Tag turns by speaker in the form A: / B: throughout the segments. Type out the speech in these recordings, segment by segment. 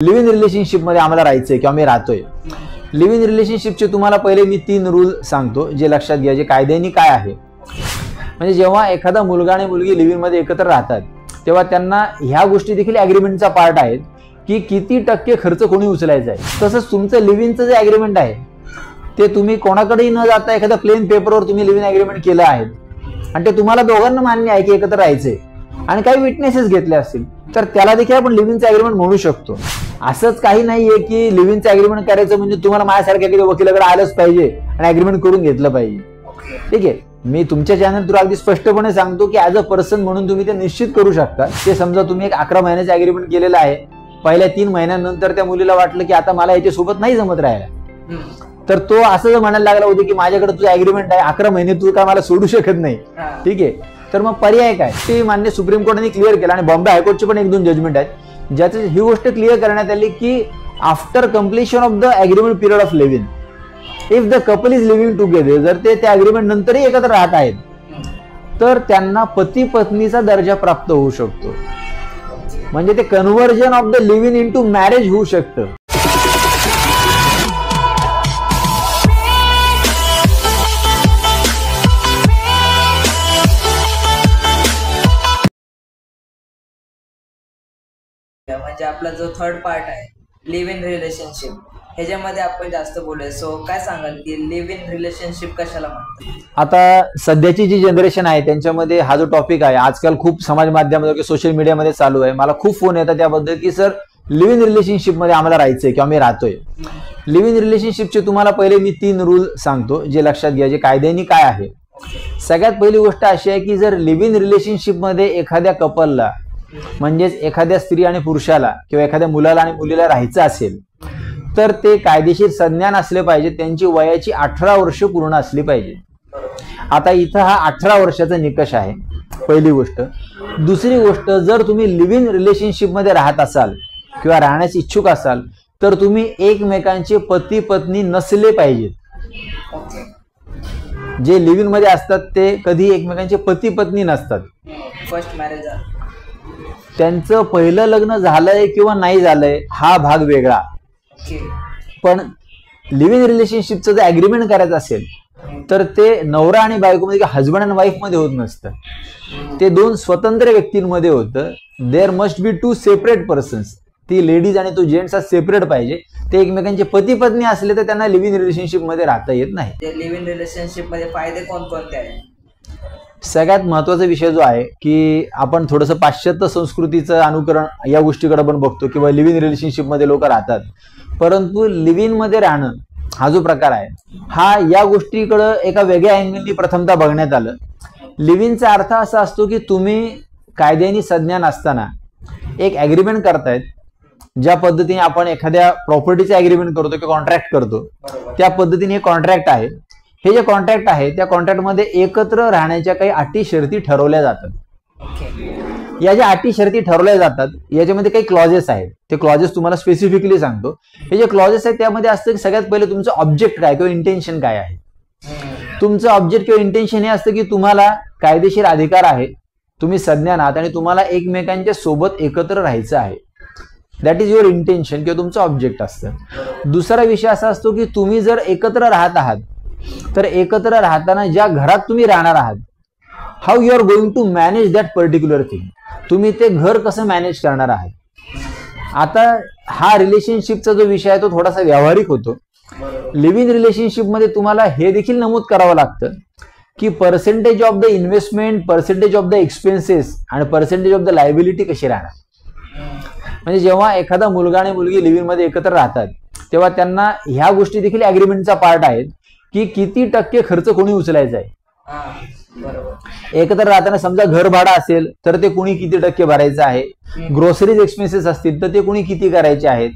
A: Leave in relationship मध्ये आम्हाला राहायचंय किंवा मी राहतोय। लिव्ह इन रिलेशनशिपचे तुम्हाला पहिले मी 3 रूल सांगतो जे लक्षात घ्या, जे कायद्याने काय आहे। म्हणजे जेव्हा एखादा मुलगा आणि मुलगी लिव्ह इन मध्ये एकत्र राहतात तेव्हा त्यांना ह्या गोष्टी देखील ॲग्रीमेंटचा पार्ट आहेत की किती टक्के खर्च कोणी उचलायचा आहे। तसंच तुमचं लिव्ह इनचं जे ॲग्रीमेंट आहे ते तुम्ही कोणाकडेही न जाता एखाद्या प्लेन पेपरवर तुम्ही लिव्ह इन ॲग्रीमेंट केलं आहे आणि ते तुम्हाला दोघांना मान्य आहे की एकत्र राहायचंय आणि काही विटनेसेस घेतले असतील तर त्याला देखील आपण लिव्ह इनचं ॲग्रीमेंट म्हणू शकतो। असंच काही नाहीये की लिव्ह इनचं ॲग्रीमेंट करायचं म्हणजे तुम्हाला माझ्यासारख्या एखाद्या वकिलाकडे आलंच पाहिजे आणि ॲग्रीमेंट करून घेतलं पाहिजे। ठीक आहे, मी तुमच्या चॅनल थ्रू अगदी स्पष्टपणे सांगतो की ॲज अ पर्सन म्हणून तुम्ही ते निश्चित करू शकता। ते समजा तुम्ही एक 11 महिन्याचं ॲग्रीमेंट केलेलं आहे, पहिल्या 3 महिन्यानंतर त्या मुलीला वाटलं की आता मला याच्यासोबत नाही जमत राहायला, तर तो असं जर म्हणायला लागला होता की माझ्याकडे तुझं ॲग्रीमेंट आहे 11 महिने तू काय मला सोडू शकत नाही, ठीक आहे, तर मग पर्याय काय ते मान्य सुप्रीम कोर्टाने क्लिअर केलं आणि बॉम्बे हायकोर्टचे पण 1-2 जजमेंट आहेत ज्याची ही गोष्ट क्लिअर करण्यात आली की after completion of the agreement period of live in if the couple is living together, जर ते त्या ॲग्रीमेंट नंतरही एकत्र राहत आहेत तर त्यांना पती पत्नीचा दर्जा प्राप्त होऊ शकतो। म्हणजे ते conversion of the live in into marriage होऊ शकतं।
B: म्हणजे आपला जो थर्ड पार्ट आहे लिव्ह इन रिलेशनशिप, ह्याच्यामध्ये आपण जास्त बोलूया। सो काय सांगाल की लिव्ह इन रिलेशनशिप कशाला म्हणतात?
A: आता सध्याची जी जनरेशन आहे त्यांच्यामध्ये हा जो टॉपिक आहे आजकाल खूप समाज माध्यमावर सोशल मीडियामध्ये चालू आहे। मला खूप फोन येतात त्याबद्दल की सर लिव्ह इन रिलेशनशिप मध्ये आम्हाला राहायचंय किंवा मी राहतोय। लिव्ह इन रिलेशनशिपचे तुम्हाला पहिले मी 3 रूल सांगतो जे लक्षात घ्या, जे कायद्याने काय आहे। सगळ्यात पहिली गोष्ट अशी आहे की जर लिव्ह इन रिलेशनशिप मध्ये एखाद्या कपलला म्हणजेच एखाद्या स्त्री आणि पुरुषाला किंवा एखाद्या मुलाला आणि मुलीला राहायचं असेल तर ते कायदेशीर संज्ञान असले पाहिजे, त्यांची वयाची 18 वर्ष पूर्ण असली पाहिजे। आता इथं हा 18 वर्षाचा निकष आहे पहिली गोष्ट। दुसरी गोष्ट, जर तुम्ही लिव्ह इन रिलेशनशिप मध्ये राहत असाल किंवा राहण्यास इच्छुक असाल तर तुम्ही एकमेकांचे पती पत्नी नसले पाहिजेत। जे लिव्ह इन मध्ये असतात ते कधी एकमेकांचे पती पत्नी नसतात।
B: फर्स्ट मॅरेज,
A: त्यांचं पहिलं लग्न झालंय किंवा नाही झालंय हा भाग वेगळा, पण लिव्ह इन रिलेशनशिपचं जर ॲग्रीमेंट करायचं असेल तर ते नवरा आणि बायको मध्ये हजबंड अँड वाईफ मध्ये होत नसतं, ते 2 स्वतंत्र व्यक्तींमध्ये होतं। There must be 2 separate persons, ती लेडीज आणि तो जेंट्स हा सेपरेट पाहिजे। ते एकमेकांचे पती पत्नी असले तर त्यांना लिव्ह इन रिलेशनशिप मध्ये राहता येत नाही।
B: लिव्ह इन रिलेशनशिप मध्ये फायदे कोणकोणते आहेत?
A: सगळ्यात महत्वाचा विषय जो आहे की आपण थोडंसं पाश्चात्य संस्कृतीचं अनुकरण या गोष्टीकडे पण बघतो किंवा लिव्ह इन रिलेशनशिप मध्ये लोक राहतात, परंतु लिव्ह इन मध्ये राहणं हा जो प्रकार आहे हा या गोष्टीकडे एका वेगळ्या अँगलनी प्रथमतः बघण्यात आलं। लिव्ह इनचा अर्थ असा असतो की तुम्ही कायद्याने संज्ञान असताना एक ॲग्रीमेंट करतायत, ज्या पद्धतीने आपण एखाद्या प्रॉपर्टीचे ॲग्रीमेंट करतो किंवा कॉन्ट्रॅक्ट करतो त्या पद्धतीने हे कॉन्ट्रॅक्ट आहे। हे जे कॉन्ट्रॅक्ट आहे त्या कॉन्ट्रॅक्टमध्ये एकत्र राहण्याच्या काही अटी शर्ती ठरवल्या जातात। या ज्या अटी शर्ती ठरवल्या जातात याच्यामध्ये काही क्लॉजेस आहेत, ते क्लॉजेस तुम्हाला स्पेसिफिकली सांगतो। हे जे क्लॉजेस आहेत त्यामध्ये असतं की सगळ्यात पहिले तुमचं ऑब्जेक्ट काय किंवा इंटेन्शन काय आहे। तुमचं ऑब्जेक्ट किंवा इंटेन्शन हे असतं की तुम्हाला कायदेशीर अधिकार आहे, तुम्ही संज्ञान आहात आणि तुम्हाला एकमेकांच्या सोबत एकत्र राहायचं आहे। दॅट इज युअर इंटेन्शन किंवा तुमचं ऑब्जेक्ट असतं। दुसरा विषय असा असतो की तुम्ही जर एकत्र राहत आहात तर एकत्र राहताना ज्या घरात तुम्ही राहणार आहात how you are going to manage that particular thing, तुम्ही ते घर कसं मॅनेज करणार आहात। आता हा रिलेशनशिपचा जो विषय आहे तो थोडासा व्यावहारिक होतो। लिव्ह इन रिलेशनशिप मध्ये तुम्हाला हे देखील नमूद करावं लागतं की percentage of the investment, percentage of the expenses आणि पर्सेंटेज ऑफ द लायबिलिटी कशी राहणार। म्हणजे जेव्हा एखादा मुलगा आणि मुलगी लिव्ह इन मध्ये एकत्र राहतात तेव्हा त्यांना ह्या गोष्टी देखील ॲग्रीमेंटचा पार्ट आहेत की किती टक्के खर्च कोणी उचलायचा आहे। एकत्र राहताना समजा घर भाडं असेल तर ते कोणी किती टक्के भरायचं आहे, ग्रोसरीज एक्सपेन्सेस असतील तर ते कोणी किती करायचे आहेत,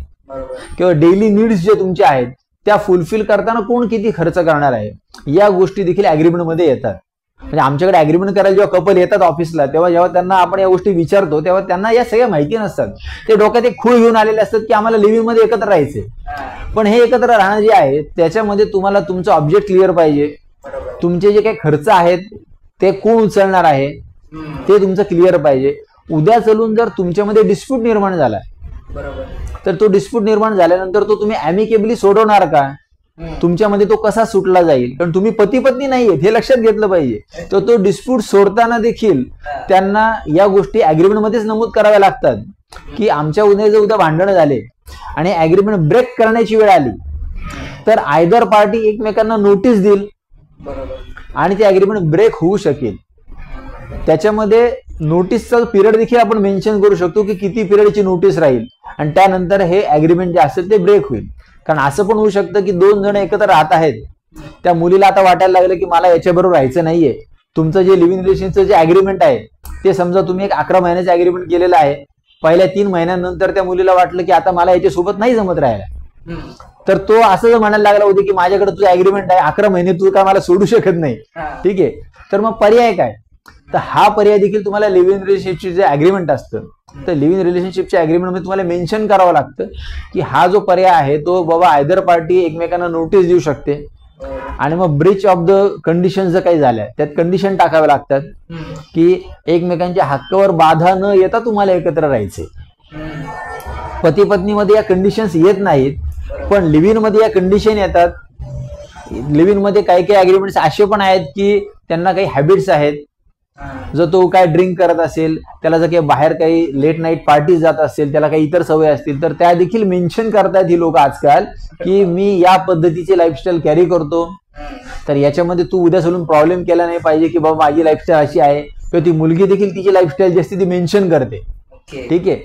A: किंवा डेली नीड्स जे तुमचे आहेत त्या फुलफिल करताना कोण किती खर्च करणार आहे, या गोष्टी देखील ॲग्रीमेंट मध्ये येतात। म्हणजे आमच्याकडे ॲग्रीमेंट करायला जेव्हा कपल येतात ऑफिसला तेव्हा जेव्हा त्यांना आपण या गोष्टी विचारतो तेव्हा त्यांना या सगळ्या माहिती नसतात। ते डोक्यात एक खूळ घेऊन आलेले असतात की आम्हाला लिव्ह इन मध्ये एकत्र राहायचे, पण हे एकत्र राहणं जे आहे त्याच्यामध्ये तुम्हाला तुमचं ऑब्जेक्ट क्लिअर पाहिजे, तुमचे जे काही खर्च आहेत ते कोण उचलणार आहे ते तुमचं क्लिअर पाहिजे। उद्या चलून जर तुमच्यामध्ये डिस्प्यूट निर्माण झाला
B: बरोबर
A: तर तो डिस्प्यूट निर्माण झाल्यानंतर तो तुम्ही अॅमिकेबली सोडवणार का? तुमच्यामध्ये तो कसा सुटला जाईल? कारण तुम्ही पती पत्नी नाहीयेत हे लक्षात घेतलं पाहिजे. तर तो डिस्प्यूट सोडताना देखील त्यांना या गोष्टी अग्रीमेंटमध्येच नमूद कराव्या लागतात की आमच्या उद्या भांडणं झाले आणि अग्रीमेंट ब्रेक करण्याची वेळ आली तर आयदर पार्टी एकमेकांना नोटीस देईल आणि ते अग्रीमेंट ब्रेक होऊ शकेल. त्याच्यामध्ये नोटीसचा पिरियड देखील आपण मेन्शन करू शकतो की किती पिरियडची नोटीस राहील आणि त्यानंतर हे अग्रीमेंट जे असेल ते ब्रेक होईल. कारण असं पण होऊ शकतं की 2 जण एकत्र राहत आहेत, त्या मुलीला आता वाटायला लागलं की मला याच्याबरोबर राहायचं नाहीये. तुमचं जे लिव्हिंग रिलेशनचं जे अग्रीमेंट आहे ते समजा तुम्ही एक 11 महिन्याचं अग्रीमेंट केलेलं आहे, पहिल्या 3 महिन्यानंतर त्या मुलीला वाटलं की आता मला याच्यासोबत नाही जमत राहायला, तर तो असं जर म्हणायला लागला होते की माझ्याकडे तुझं अग्रीमेंट आहे 11 महिने तू काय मला सोडू शकत नाही, ठीक आहे, तर मग पर्याय काय? तर हा पर्याय देखील तुम्हाला लिव्हिंग रिलेशनशिपचे जे अग्रीमेंट असतं तर लिव्हिंग रिलेशनशिपच्या अग्रीमेंटमध्ये तुम्हाला मेन्शन करावं लागतं की हा जो पर्याय आहे तो बाबा आयदर पार्टी एकमेकांना नोटीस देऊ शकते आणि मग ब्रीच ऑफ द कंडिशन जर काही झाल्या त्यात कंडिशन टाकाव्या लागतात की एकमेकांच्या हक्कावर बाधा न येता तुम्हाला एकत्र राहायचे. पती पत्नीमध्ये या कंडिशन्स येत नाहीत पण लिव्हिंग मध्ये या कंडिशन येतात. लिव्हिंग मध्ये काही काही अग्रीमेंट्स असे पण आहेत की त्यांना काही हॅबिट्स आहेत, जर तो काय ड्रिंक करत असेल, त्याला जर काही बाहेर काही लेट नाईट पार्टी जात असेल, त्याला काही इतर सवय असतील तर त्या देखील मेन्शन करतायत ही लोक आजकाल की मी या पद्धतीची लाईफस्टाईल कॅरी करतो, तर याच्यामध्ये तू उद्या सोडून प्रॉब्लेम केला नाही पाहिजे की बाबा माझी लाईफस्टाईल अशी आहे. किंवा ती मुलगी देखील तिची लाईफस्टाईल जी असते ती मेन्शन करते, ठीक आहे.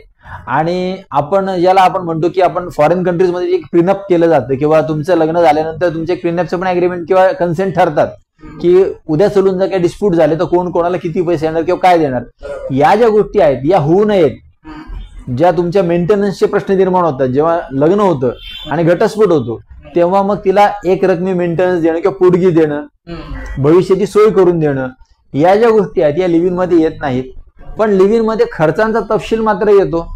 A: आणि आपण ज्याला आपण म्हणतो की आपण फॉरेन कंट्रीजमध्ये एक प्रिनअप केलं जातं किंवा तुमचं लग्न झाल्यानंतर तुमचे प्रिनअपचं पण अग्रीमेंट किंवा कन्सेंट ठरतात की उद्या सोडून जर काही डिस्प्यूट झाले तर कोण कोणाला किती पैसे देणार किंवा काय देणार. या ज्या गोष्टी आहेत या होऊ नयेत, ज्या तुमच्या मेंटेनन्सचे प्रश्न निर्माण होतात. जेव्हा लग्न होतं आणि घटस्फोट होतो तेव्हा मग तिला एक रकमी मेंटेनन्स देणं किंवा पोटगी देणं, भविष्याची सोय करून देणं, या ज्या गोष्टी आहेत या लिव्हिंग मध्ये येत नाहीत. पण लिव्हिंग मध्ये खर्चांचा तपशील मात्र येतो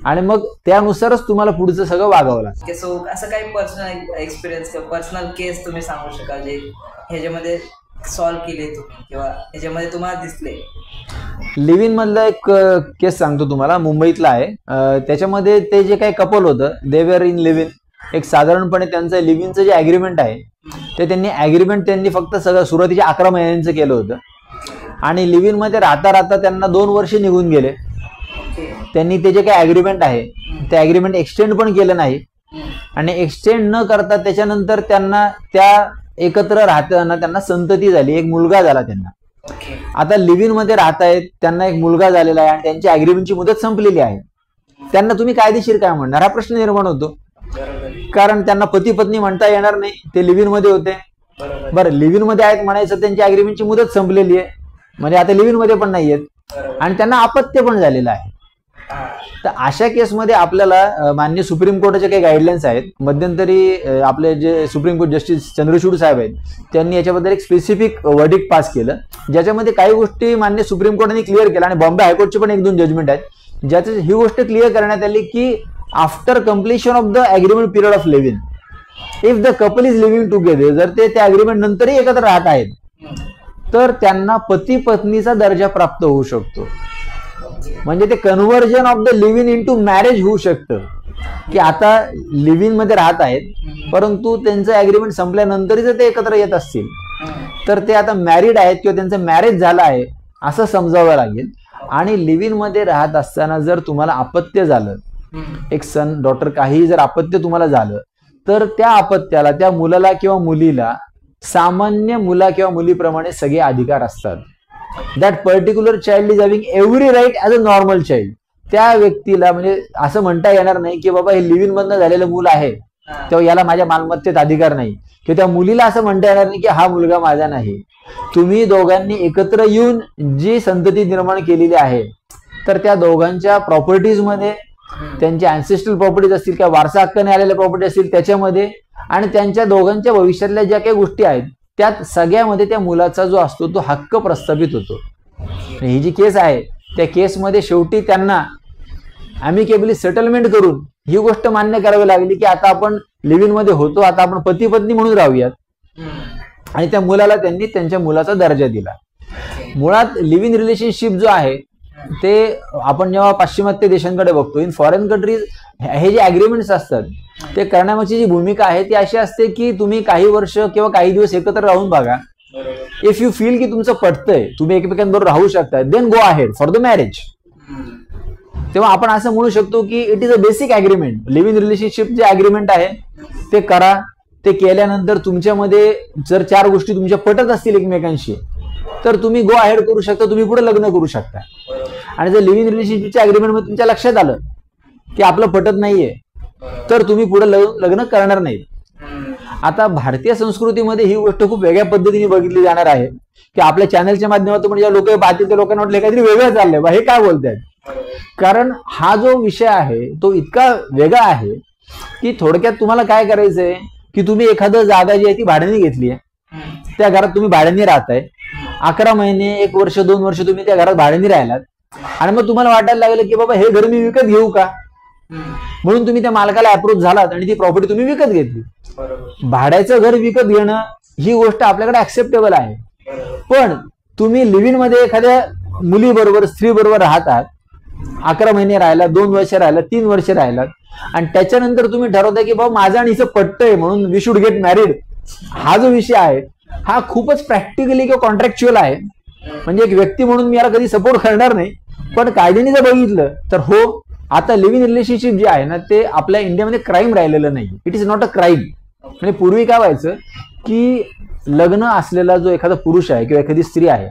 A: आणि मग त्यानुसारच तुम्हाला पुढचं सगळं वागावं लागतं.
B: सो असं काही पर्सनल एक्सपिरियन्स किंवा पर्सनल केस तुम्ही सांगू शकाल जे ह्याच्यामध्ये सॉल्व्ह केले तुम्ही किंवा ह्याच्यामध्ये तुम्हाला दिसले?
A: लिव्हिंग मधला एक केस सांगतो तुम्हाला, मुंबईतला आहे. त्याच्यामध्ये ते जे काही कपल होतं दे वर इन लिव्हिंग, एक साधारणपणे त्यांचं लिव्हिंगचं जे अग्रीमेंट आहे ते त्यांनी फक्त सगळं सुरुवातीच्या 11 महिन्यांचं केलं होतं आणि लिव्हिंग मध्ये राहता राहता त्यांना 2 वर्ष निघून गेले. त्यांनी ते जे काही अग्रीमेंट आहे ते अग्रीमेंट एक्सटेंड पण केलं नाही आणि एक्सटेंड न करता त्याच्यानंतर त्यांना त्या एकत्र राहताना त्यांना संतती झाली, एक मुलगा झाला त्यांना. आता लिव्हिंग मध्ये राहतायत, त्यांना एक मुलगा झालेला आहे आणि त्यांची अग्रीमेंटची मुदत संपलेली आहे. त्यांना तुम्ही कायदेशीर काय म्हणणार हा प्रश्न निर्माण होतो, कारण त्यांना पती पत्नी म्हणता येणार नाही, ते लिव्हिंग मध्ये होते. बरं, लिव्हिंग मध्ये आहेत म्हणायचं, त्यांची अग्रीमेंटची मुदत संपलेली आहे म्हणजे आता लिव्हिंग मध्ये पण नाहीयेत आणि त्यांना अपत्य पण झालेलं आहे. तर अशा केसमध्ये आपल्याला माननीय सुप्रीम कोर्टाचे काही गाईडलाईन्स आहेत. मध्यंतरी आपले जे सुप्रीम कोर्ट जस्टिस चंद्रचूड साहेब आहेत त्यांनी याच्याबद्दल एक स्पेसिफिक वर्डिक्ट पास केलं ज्याच्यामध्ये काही गोष्टी माननीय सुप्रीम कोर्टाने क्लिअर केल्या आणि बॉम्बे हायकोर्टचे पण 1-2 जजमेंट आहेत ज्याची ही गोष्ट क्लिअर करण्यात आली की after completion of the agreement period of living, if the couple is living together, जर ते त्या अग्रीमेंट नंतरही एकत्र राहत आहेत तर त्यांना पती पत्नीचा दर्जा प्राप्त होऊ शकतो. म्हणजे ते conversion of the living into marriage होऊ शकतं की आता लिव्हिंग मध्ये राहत आहेत परंतु त्यांचं अग्रीमेंट संपल्यानंतरही जर ते एकत्र येत असतील तर ते आता मॅरिड आहेत किंवा त्यांचं मॅरेज झालं आहे असं समजावं लागेल. आणि लिव्हिंग मध्ये राहत असताना जर तुम्हाला अपत्य झालं, एक सन डॉटर काही जर अपत्य तुम्हाला झालं तर त्या अपत्याला, त्या मुलाला किंवा मुलीला सामान्य मुला किंवा मुलीप्रमाणे सगळे अधिकार असतात. That particular child is having every right as a normal child. त्या व्यक्तीला म्हणजे असं म्हणता येणार नाही की बाबा हे लिव्हिंग मधनं झालेलं मूल आहे तेव्हा याला माझ्या मालमत्तेत अधिकार नाही, किंवा त्या मुलीला असं म्हणता येणार नाही की हा मुलगा माझा नाही. तुम्ही दोघांनी एकत्र येऊन जी संतती निर्माण केलेली आहे तर त्या दोघांच्या प्रॉपर्टीज मध्ये, त्यांच्या अँसेस्ट्रल प्रॉपर्टीज असतील किंवा वारसा हक्काने आलेल्या प्रॉपर्टी असतील त्याच्यामध्ये आणि त्यांच्या दोघांच्या भविष्यातल्या ज्या काही गोष्टी आहेत त्यात सगळ्यामध्ये त्या मुलाचा जो असतो तो हक्क प्रस्थापित होतो. ही जी केस आहे त्या केसमध्ये शेवटी त्यांना अमिकेबली सेटलमेंट करून ही गोष्ट मान्य करावी लागली की आता आपण लिव्हिंग मध्ये होतो, आता आपण पती पत्नी म्हणून राहूयात आणि त्या मुलाला त्यांनी त्यांच्या मुलाचा दर्जा दिला. मुळात लिव्हिंग रिलेशनशिप जो आहे ते आपण जेव्हा पाश्चिमात्य देशांकडे बघतो, इन फॉरेन कंट्रीज हे जे अग्रीमेंट्स असतात ते करण्यामागची जी भूमिका आहे ती अशी असते की तुम्ही काही वर्ष किंवा काही दिवस एकत्र राहून बघा. इफ यू फील की तुमचं पटतंय, तुम्ही एकमेकांबरोबर राहू शकता, then go ahead for the marriage. तेव्हा आपण असं म्हणू शकतो की it is a basic agreement. Live in relationship जे अग्रीमेंट आहे ते करा. ते केल्यानंतर तुमच्यामध्ये जर 4 गोष्टी तुमच्या पटत असतील एकमेकांशी तर तुम्ही गो अहेड करू शकता, तुम्ही पुढे लग्न करू शकता. आणि जर लिव्ह इन रिलेशनशिपच्या अग्रीमेंट मध्ये तुमच्या लक्षात आलं की आपलं पटत नाहीये तर तुम्ही पुढे लग्न करणार नाही. आता भारतीय संस्कृतीमध्ये ही गोष्ट खूप वेगळ्या पद्धतीने बघितली जाणार आहे की आपल्या चॅनलच्या माध्यमातून म्हणजे लोक पाहतील त्या लोकांना वाटलं काहीतरी वेगळं चाललंय बा, हे काय बोलतायत. कारण हा जो विषय आहे तो इतका वेगळा आहे की थोडक्यात तुम्हाला काय करायचंय की तुम्ही एखादं जागा जी आहे ती भाड्याने घेतली आहे, त्या घरात तुम्ही भाड्याने राहताय. 11 महिने, 1 वर्ष, 2 वर्ष तुम्ही त्या घरात भाड्याने राहिलात आणि मग तुम्हाला वाटायला लागलं की बाबा हे घर मी विकत घेऊ का, म्हणून तुम्ही त्या मालकाला अप्रोच झालात आणि ती प्रॉपर्टी तुम्ही विकत घेतली. भाड्याचं घर विकत घेणं ही गोष्ट आपल्याकडे ऍक्सेप्टेबल आहे. पण तुम्ही लिव्ह इन मध्ये एखाद्या मुलीबरोबर, स्त्री बरोबर राहतात, 11 महिने राहिला, 2 वर्ष राहिला, 3 वर्ष राहिलात आणि त्याच्यानंतर तुम्ही ठरवताय की बाबा माझं आणि हिचं पटतंय म्हणून वी शुड गेट मॅरिड. हा जो विषय आहे हा खूपच प्रॅक्टिकली किंवा कॉन्ट्रॅक्च्युअल आहे. म्हणजे एक व्यक्ती म्हणून मी याला कधी सपोर्ट करणार नाही, पण कायद्याने जर बघितलं तर हो, आता लिव्ह इन रिलेशनशिप जे आहे ना ते आपल्या इंडियामध्ये क्राईम राहिलेलं नाही. It is not a crime. म्हणजे पूर्वी काय व्हायचं की लग्न असलेला जो एखादा पुरुष आहे किंवा एखादी स्त्री आहे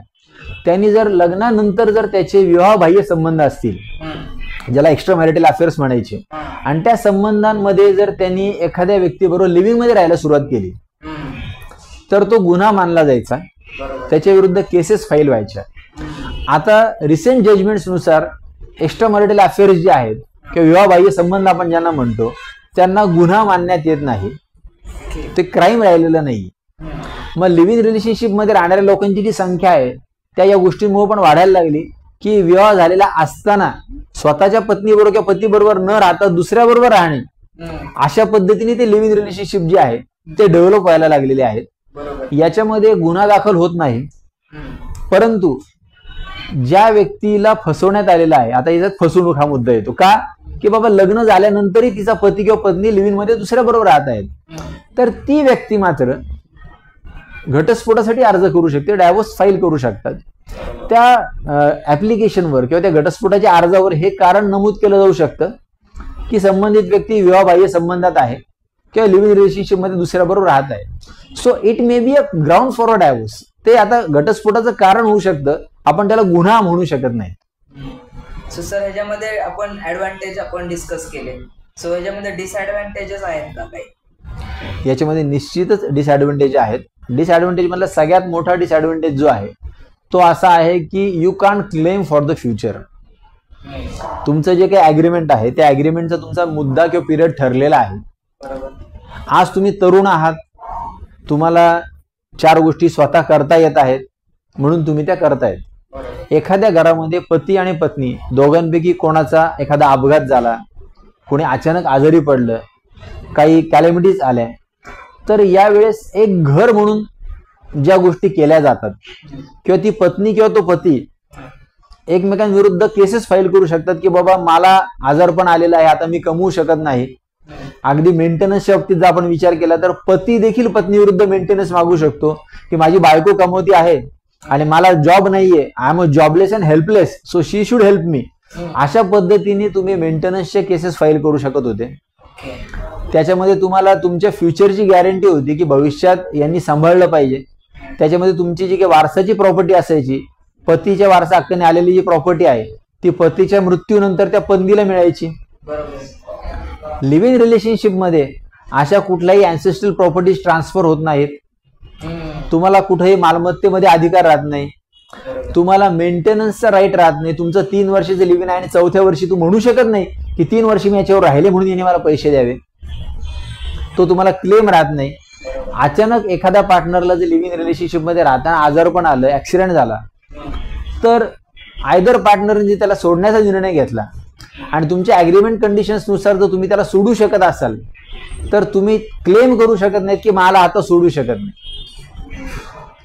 A: त्यांनी जर लग्नानंतर जर त्याचे विवाहबाह्य संबंध असतील, ज्याला एक्स्ट्रा मॅरिटल अफेअर्स म्हणायचे, आणि त्या संबंधांमध्ये जर त्यांनी एखाद्या व्यक्तीबरोबर लिव्हिंग मध्ये राहायला सुरुवात केली तर तो गुन्हा मानला जायचा, त्याच्या विरुद्ध केसेस फाईल व्हायच्या. आता रिसेंट जजमेंट्स नुसार एक्स्ट्रा मॅरिटल अफेअर्स जे आहेत किंवा विवाहबाह्य संबंध आपण ज्यांना म्हणतो त्यांना गुन्हा मानण्यात येत नाही, ते क्राईम राहिलेलं नाही. मग लिव्ह इन रिलेशनशिप मध्ये राहणाऱ्या लोकांची जी संख्या आहे त्या या गोष्टींमुळे पण वाढायला लागली की विवाह झालेला असताना स्वतःच्या पत्नीबरोबर किंवा पतीबरोबर न राहता दुसऱ्याबरोबर राहणे, अशा पद्धतीने ते लिव्ह इन रिलेशनशिप जे आहे ते डेव्हलप व्हायला लागलेले आहेत. याच्यामध्ये गुन्हा दाखल होत नाही, परंतु ज्या व्यक्तीला फसवण्यात आलेला आहे, आता याच्यात फसवणूक हा मुद्दा येतो का की बाबा लग्न झाल्यानंतरही तिचा पती किंवा पत्नी लिव्ह इन मध्ये दुसऱ्या बरोबर राहत आहेत, तर ती व्यक्ती मात्र घटस्फोटासाठी अर्ज करू शकते, डायव्होर्स फाईल करू शकतात. त्या ऍप्लिकेशनवर किंवा त्या घटस्फोटाच्या अर्जावर हे कारण नमूद केलं जाऊ शकतं की संबंधित व्यक्ती विवाहबाह्य संबंधात आहे किंवा लिव्ह इन रिलेशनशिप मध्ये दुसऱ्याबरोबर राहत आहे. So it may be a ground for a divorce. ते आता घटस्फोटाचं कारण होऊ शकतं, आपण त्याला गुन्हा म्हणू शकत नाही.
B: सो सर ह्याच्यामध्ये आपण ऍडव्हान्टेज आपण डिस्कस केले, सो ह्याच्यामध्ये डिसएडव्हान्टेजेस आहेत का काही?
A: याच्यामध्ये निश्चितच डिसएडव्हान्टेज आहेत. डिसएडव्हान्टेज मधला सगळ्यात मोठा डिसएडव्हान्टेज जो आहे तो असा आहे की you can claim for the future. तुमचं जे काही अग्रीमेंट आहे त्या अग्रीमेंटचा तुमचा मुद्दा किंवा पिरियड ठरलेला आहे. आज तुम्ही तरुण आहात, तुम्हाला 4 गोष्टी स्वतः करता येत आहेत म्हणून तुम्ही त्या करतायत. एखाद्या घरामध्ये पती आणि पत्नी दोघांपैकी कोणाचा एखादा अपघात झाला, कोणी अचानक आजारी पडलं, काही कॅलेमिटीज आल्या, तर यावेळेस एक घर म्हणून ज्या गोष्टी केल्या जातात किंवा ती पत्नी किंवा तो पती एकमेकांविरुद्ध केसेस फाईल करू शकतात की बाबा मला आजारपण आलेला आहे, आता मी कमवू शकत नाही. अगदी मेंटेनन्सच्या बाबतीत जर आपण विचार केला तर पती देखील पत्नी विरुद्ध मेंटेनन्स मागू शकतो की माझी बायको कमवती आहे आणि मला जॉब नाहीये, I am a jobless and helpless, so she should help me. अशा पद्धतीने तुम्ही मेंटेनन्सचे केसेस फाईल करू शकत होते. त्याच्यामध्ये तुम्हाला तुमच्या फ्युचरची गॅरंटी होती की भविष्यात यांनी सांभाळलं पाहिजे. त्याच्यामध्ये तुमची जी काही वारसाची प्रॉपर्टी असायची, पतीच्या वारसा हक्काने आलेली जी प्रॉपर्टी आहे ती पतीच्या मृत्यूनंतर त्या पत्नीला मिळायची. लिव्ह इन रिलेशनशिप मध्ये अशा कुठल्याही अँसेस्ट्रल प्रॉपर्टीज ट्रान्सफर होत नाहीत. तुम्हाला कुठेही मालमत्तेमध्ये अधिकार राहत नाही, तुम्हाला मेंटेनन्सचा राईट राहत नाही. तुमचं 3 वर्षाचं लिव्ह इन आहे आणि 4थ्या वर्षी तू म्हणू शकत नाही की 3 वर्ष मी याच्यावर राहिले म्हणून याने मला पैसे द्यावे. तो तुम्हाला क्लेम राहत नाही. अचानक एखाद्या पार्टनरला जर लिव्ह इन रिलेशनशिप मध्ये राहताना आजारपण आलं, ऍक्सिडेंट झाला, तर आयदर पार्टनरने त्याला सोडण्याचा निर्णय घेतला आणि तुमच्या अग्रीमेंट कंडिशन्स नुसार जर तुम्ही त्याला सोडू शकत असाल तर तुम्ही क्लेम करू शकत नाहीत की मला आता सोडू शकत नाही.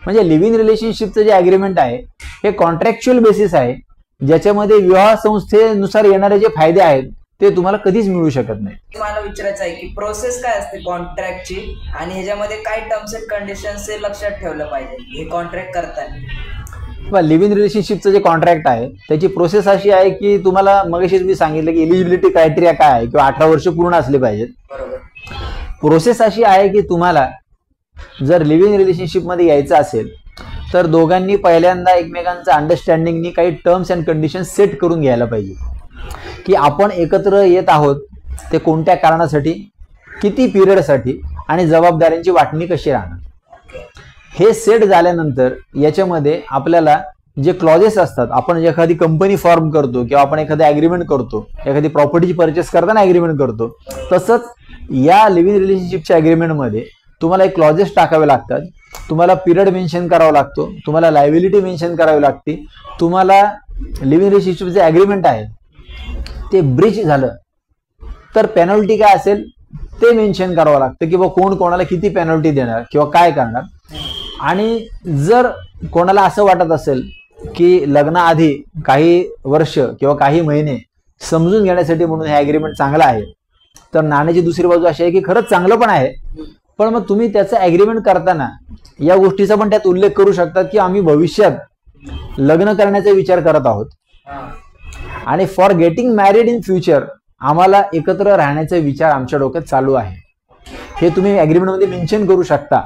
A: म्हणजे लिव्ह इन रिलेशनशिपचं जे अग्रीमेंट आहे हे कॉन्ट्रॅक्च्युअल बेसिस आहे, ज्याच्यामध्ये विवाह संस्थेनुसार येणारे जे फायदे आहेत ते तुम्हाला कधीच मिळू शकत नाही.
B: मला विचारायचं आहे की प्रोसेस काय असते कॉन्ट्रॅक्टची आणि ह्याच्यामध्ये काय टर्म्स अँड कंडिशन्स लक्षात ठेवलं पाहिजे हे कॉन्ट्रॅक्ट करताना?
A: लिव्ह इन रिलेशनशिपचं जे कॉन्ट्रॅक्ट आहे त्याची प्रोसेस अशी आहे की तुम्हाला मगाशीच मी सांगितलं की एलिजिबिलिटी क्रायटेरिया काय आहे किंवा 18 वर्ष पूर्ण असले पाहिजेत.
B: बरोबर.
A: प्रोसेस अशी आहे की तुम्हाला जर लिव्ह इन रिलेशनशिपमध्ये यायचं असेल तर दोघांनी पहिल्यांदा एकमेकांचं अंडरस्टँडिंगनी काही टर्म्स अँड कंडिशन सेट करून घ्यायला पाहिजे की आपण एकत्र येत आहोत ते कोणत्या कारणासाठी, किती पिरियडसाठी आणि जबाबदाऱ्यांची वाटणी कशी राहणार. हे सेट झाल्यानंतर याच्यामध्ये आपल्याला जे क्लॉजेस असतात, आपण एखादी कंपनी फॉर्म करतो किंवा आपण एखादी ॲग्रीमेंट करतो, एखादी प्रॉपर्टीची परचेस करताना ॲग्रीमेंट करतो, तसंच या लिव्ह इन रिलेशनशिपच्या ॲग्रीमेंटमध्ये तुम्हाला एक क्लॉजेस टाकावे लागतात. तुम्हाला पिरियड मेन्शन करावा लागतो, तुम्हाला लायबिलिटी मेन्शन करावी लागते, तुम्हाला लिव्ह इन रिलेशनशिप जे ॲग्रीमेंट आहे ते ब्रीच झालं तर पेनल्टी काय असेल ते मेन्शन करावं लागतं की कोण कोणाला किती पेनल्टी देणार किंवा काय करणार. आणि जर कोणाला असं वाटत असेल की लग्नाआधी काही वर्ष किंवा काही महिने समजून घेण्यासाठी म्हणून हे ॲग्रीमेंट चांगलं आहे, तर नाण्याची दुसरी बाजू अशी आहे की खरंच चांगलं पण आहे, पण मग तुम्ही त्याचं ॲग्रीमेंट करताना या गोष्टीचा पण त्यात उल्लेख करू शकतात की आम्ही भविष्यात लग्न करण्याचा विचार करत आहोत आणि for getting married in future आम्हाला एकत्र राहण्याचा विचार आमच्या डोक्यात चालू आहे. हे तुम्ही ॲग्रीमेंटमध्ये मेन्शन करू शकता.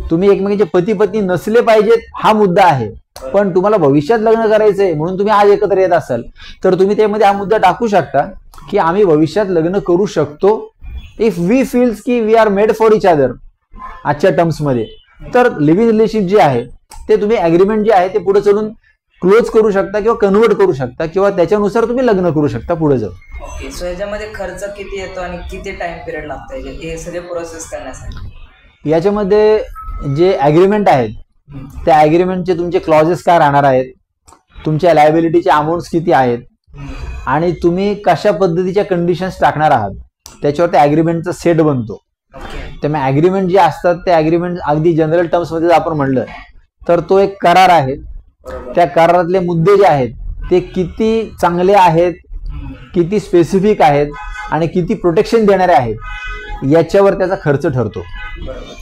A: तुम्ही एकमेकांचे पती पत्नी नसले पाहिजेत हा मुद्दा आहे, पण तुम्हाला भविष्यात लग्न करायचंय म्हणून तुम्ही आज एकत्र येत असाल तर तुम्ही त्यामध्ये हा मुद्दा टाकू शकता की आम्ही भविष्यात लग्न करू शकतो इफ वी फील्स की we are made for each other आजच्या टर्म्समध्ये. तर लिव्ह इन रिलेशनशिप जे आहे ते तुम्ही ॲग्रीमेंट जे आहे ते पुढे चलून क्लोज करू शकता किंवा कन्वर्ट करू शकता किंवा त्याच्यानुसार तुम्ही लग्न करू शकता पुढे जाऊन.
B: ओके, सो याच्यामध्ये खर्च किती येतो आणि किती टाइम पिरियड लागतो हे सगळे प्रोसेस करण्यासाठी?
A: याच्यामध्ये जे ॲग्रीमेंट आहेत त्या ॲग्रीमेंटचे तुमचे क्लॉजेस काय राहणार आहेत, तुमच्या लायबिलिटीचे अमाऊंट्स किती आहेत आणि तुम्ही कशा पद्धतीच्या कंडिशन्स टाकणार आहात त्याच्यावर त्या ॲग्रीमेंटचा सेट बनतो. त्यामुळे ॲग्रीमेंट जे असतात ते ॲग्रीमेंट अगदी जनरल टर्म्समध्ये जर आपण म्हणलं तर तो एक करार आहे. त्या करारातले मुद्दे जे आहेत ते किती चांगले आहेत, किती स्पेसिफिक आहेत आणि किती प्रोटेक्शन देणारे आहेत याच्यावर त्याचा खर्च ठरतो.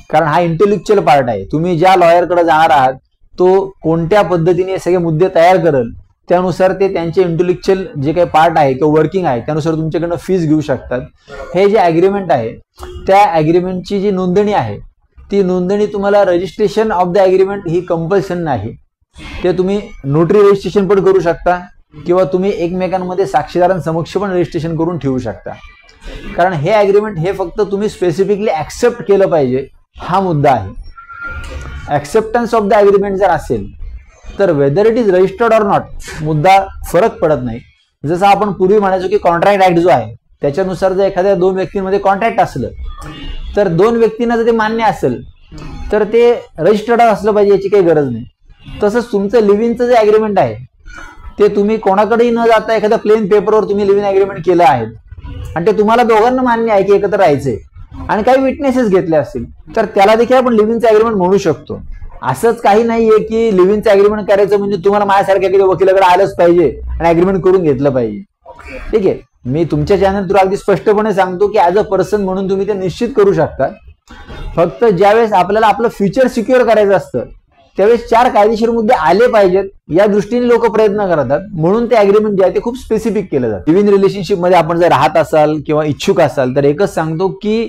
A: कारण हा इंटेलेक्च्युअल पार्ट आहे. तुम्ही ज्या लॉयरकडे जाणार आहात तो कोणत्या पद्धतीने सगळे मुद्दे तयार करेल त्यानुसार ते त्यांचे इंटेलेक्च्युअल जे काही पार्ट आहे किंवा वर्किंग आहे त्यानुसार तुमच्याकडनं फीस घेऊ शकतात. हे जे ॲग्रीमेंट आहे त्या ॲग्रीमेंटची जी नोंदणी आहे ती नोंदणी तुम्हाला registration of the agreement he compulsion नाही. ते तुम्ही नोटरी रजिस्ट्रेशन पण करू शकता किंवा तुम्ही एकमेकांमध्ये साक्षीदारांसमक्ष पण रजिस्ट्रेशन करून ठेवू शकता. कारण हे ॲग्रीमेंट हे फक्त तुम्ही स्पेसिफिकली ॲक्सेप्ट केलं पाहिजे हा मुद्दा आहे. ॲक्सेप्टन्स ऑफ द ॲग्रीमेंट जर असेल तर whether it is registered or not मुद्दा फरक पडत नाही. जसं आपण पूर्वी म्हणायचो की कॉन्ट्रॅक्ट ॲक्ट जो आहे त्याच्यानुसार जर एखाद्या दोन व्यक्तींमध्ये कॉन्ट्रॅक्ट असलं तर दोन व्यक्तींना जर ते मान्य असेल तर ते रजिस्टर्ड असलं पाहिजे याची काही गरज नाही. तसंच तुमचं लिव्ह इनचं जे ॲग्रीमेंट आहे ते तुम्ही कोणाकडेही न जाता एखाद्या प्लेन पेपरवर तुम्ही लिव्ह इन ॲग्रीमेंट केलं आहे आणि ते तुम्हाला दोघांना मान्य आहे की एकत्र राहायचंय आणि काही विटनेसेस घेतले असतील तर त्याला देखील आपण लिव्ह इनचं ॲग्रीमेंट म्हणू शकतो. असंच काही नाहीये की लिव्ह इनचं ॲग्रीमेंट करायचं म्हणजे तुम्हाला माझ्यासारख्या एखाद्या वकिलाकडे आलंच पाहिजे आणि ॲग्रीमेंट करून घेतलं पाहिजे. ठीक आहे, मी तुमच्या चॅनल थ्रू अगदी स्पष्टपणे सांगतो की ॲज अ पर्सन म्हणून तुम्ही ते निश्चित करू शकता. फक्त ज्यावेळेस आपल्याला आपलं फ्युचर सिक्युअर करायचं असतं त्यावेळेस 4 कायदेशीर मुद्दे आले पाहिजेत या दृष्टीने लोक प्रयत्न करतात. म्हणून ते ॲग्रीमेंट जे आहे ते खूप स्पेसिफिक केलं जातं. लिव्ह इन रिलेशनशिपमध्ये आपण जर राहत असाल किंवा इच्छुक असाल तर एकच सांगतो की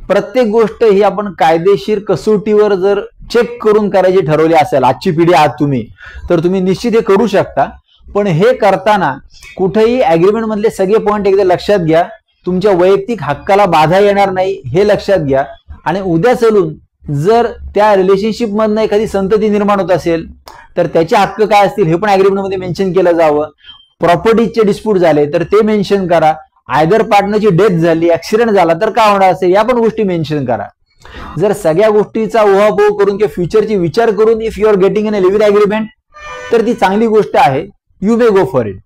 A: प्रत्येक गोष्ट ही आपण कायदेशीर कसोटीवर जर चेक करून करायची ठरवली असेल, आजची पिढी आहात तुम्ही, तर तुम्ही निश्चित हे करू शकता. पण हे करताना कुठेही ॲग्रीमेंट मधले सगळे पॉईंट एकदा लक्षात घ्या. तुमच्या वैयक्तिक हक्काला बाधा येणार नाही हे लक्षात घ्या. आणि उद्या चलून जर त्या रिलेशनशिप मधनं एखादी संतती निर्माण होत असेल तर त्याचे हक्क काय असतील हे पण ॲग्रीमेंटमध्ये मेन्शन केलं जावं. प्रॉपर्टीचे डिस्प्यूट झाले तर ते मेन्शन करा. आयदर पार्टनरची डेथ झाली, ऍक्सिडेंट झाला तर काय होणार असेल या पण गोष्टी मेन्शन करा. जर सगळ्या गोष्टीचा उहापोह करून किंवा फ्युचरची विचार करून if you are getting in a live in agreement तर ती चांगली गोष्ट आहे. You may go for it.